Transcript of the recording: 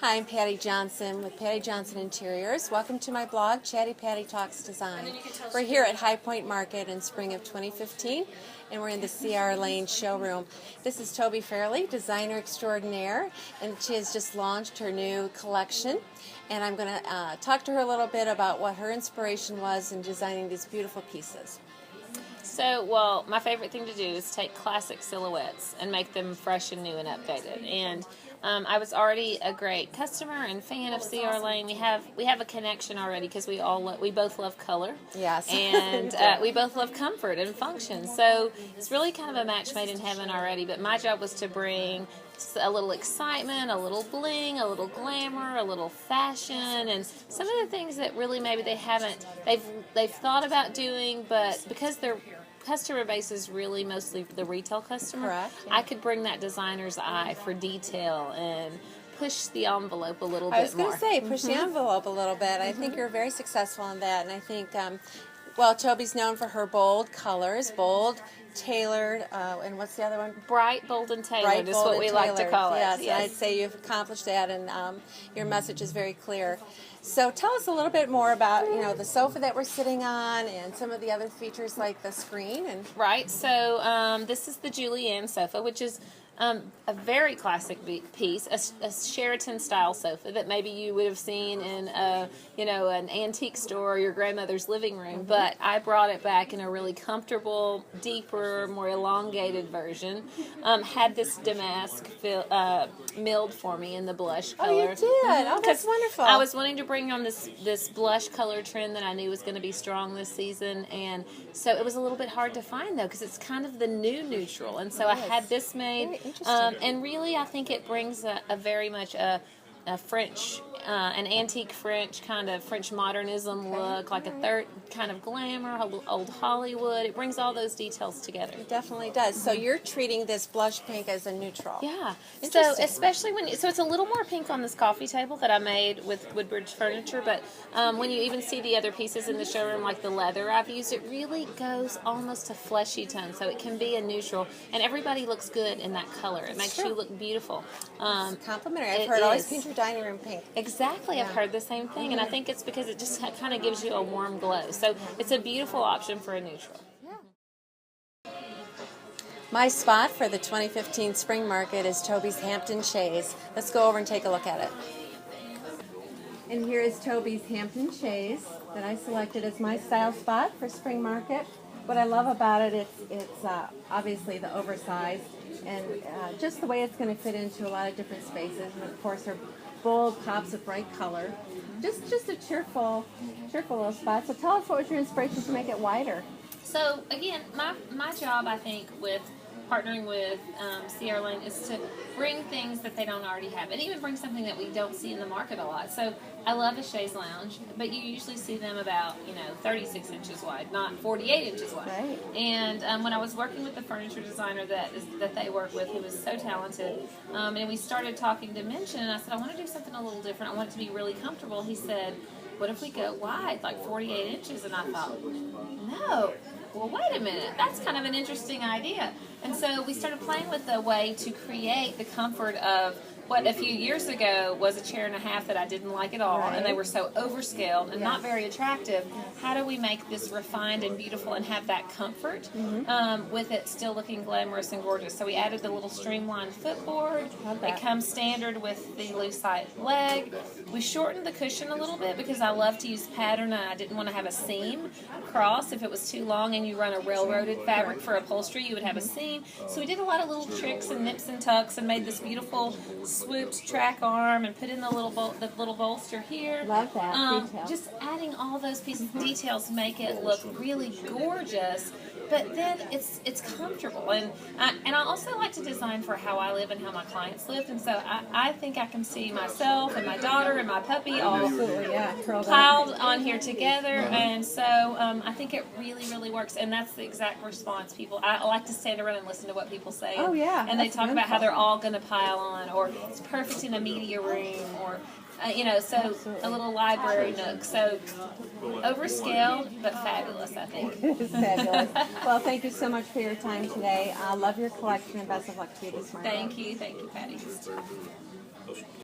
Hi, I'm Patty Johnson with Patty Johnson Interiors. Welcome to my blog, Chatty Patty Talks Design. We're here at High Point Market in spring of 2015, and we're in the CR Lane showroom. This is Toby Fairley, designer extraordinaire, and she has just launched her new collection. And I'm going to talk to her a little bit about what her inspiration was in designing these beautiful pieces. So, well, my favorite thing to do is take classic silhouettes and make them fresh and new and updated. And I was already a great customer and fan of CR Lane. We have a connection already because we both love color. Yes. And we both love comfort and function. So it's really kind of a match made in heaven already. But my job was to bring a little excitement, a little bling, a little glamour, a little fashion, and some of the things that really maybe they've thought about doing, but because their customer base is really mostly the retail customer, correct, yeah. I could bring that designer's eye for detail and push the envelope a little bit more. I was going to say, push the envelope a little bit. I think you're very successful in that, and I think, well, Toby's known for her bold colors, bold, tailored, and what's the other one? Bright, bold, and tailored is what we like to call it. Yes, I'd say you've accomplished that, and your message is very clear. So tell us a little bit more about, the sofa that we're sitting on and some of the other features like the screen. Right, so this is the Julienne sofa, which is a very classic piece, a Sheraton-style sofa that maybe you would have seen in an antique store or your grandmother's living room. But I brought it back in a really comfortable, deeper, more elongated version. Had this damask milled for me in the blush color. Oh, you did? Oh, that's wonderful. I was wanting to bring on this blush color trend that I knew was going to be strong this season, and so it was a little bit hard to find though because it's kind of the new neutral, and so I had this made. And really, I think it brings a very much a French, an antique French kind of French modernism look, like a third kind of glamour, old Hollywood. It brings all those details together. It definitely does. So you're treating this blush pink as a neutral. Yeah. So especially so it's a little more pink on this coffee table that I made with Woodbridge furniture, but when you even see the other pieces in the showroom, like the leather I've used, it really goes almost a fleshy tone, so it can be a neutral, and everybody looks good in that color. It makes you look beautiful. It's complimentary. I've heard always paint your dining room pink. Exactly. Yeah. I've heard the same thing, and I think it's because it just kind of gives you a warm glow. So it's a beautiful option for a neutral. Yeah. My spot for the 2015 spring market is Toby's Hampton Chaise. Let's go over and take a look at it. And here is Toby's Hampton Chaise that I selected as my style spot for spring market. What I love about it, it's obviously the oversized and just the way it's going to fit into a lot of different spaces. And of course, her bold pops of bright color. Just a cheerful little spot. So tell us, what was your inspiration to make it wider? So again, my job, I think, with partnering with CR Lane is to bring things that they don't already have, and even bring something that we don't see in the market a lot. So I love a chaise lounge, but you usually see them about 36 inches wide, not 48 inches wide. Right. And when I was working with the furniture designer that they work with, who was so talented, and we started talking dimension, and I said, I want to do something a little different. I want it to be really comfortable. He said, what if we go wide, like 48 inches? And I thought, no. Well, wait a minute, that's kind of an interesting idea. And so we started playing with the way to create the comfort of what a few years ago was a chair and a half that I didn't like at all, and they were so overscaled and not very attractive. How do we make this refined and beautiful and have that comfort with it still looking glamorous and gorgeous? So we added the little streamlined footboard. It comes standard with the loose side leg. We shortened the cushion a little bit because I love to use pattern, and I didn't want to have a seam across. If it was too long and you run a railroaded fabric for upholstery, you would have a seam. So we did a lot of little tricks and nips and tucks and made this beautiful swooped track arm and put in the little bolster here. Love that detail. Just adding all those pieces of details make it look really gorgeous, but then it's comfortable. And I also like to design for how I live and how my clients live, and so I think I can see myself and my daughter and my puppy all piled on here together, and so I think it really works, and that's the exact response. I like to stand around and listen to what people say. Oh yeah. And they talk about how they're all going to pile on, or it's perfect in a media room, or so a little library nook. So overscaled, but fabulous, I think. Fabulous. Well, thank you so much for your time today. I love your collection, and best of luck to you this morning. Thank you, Patty.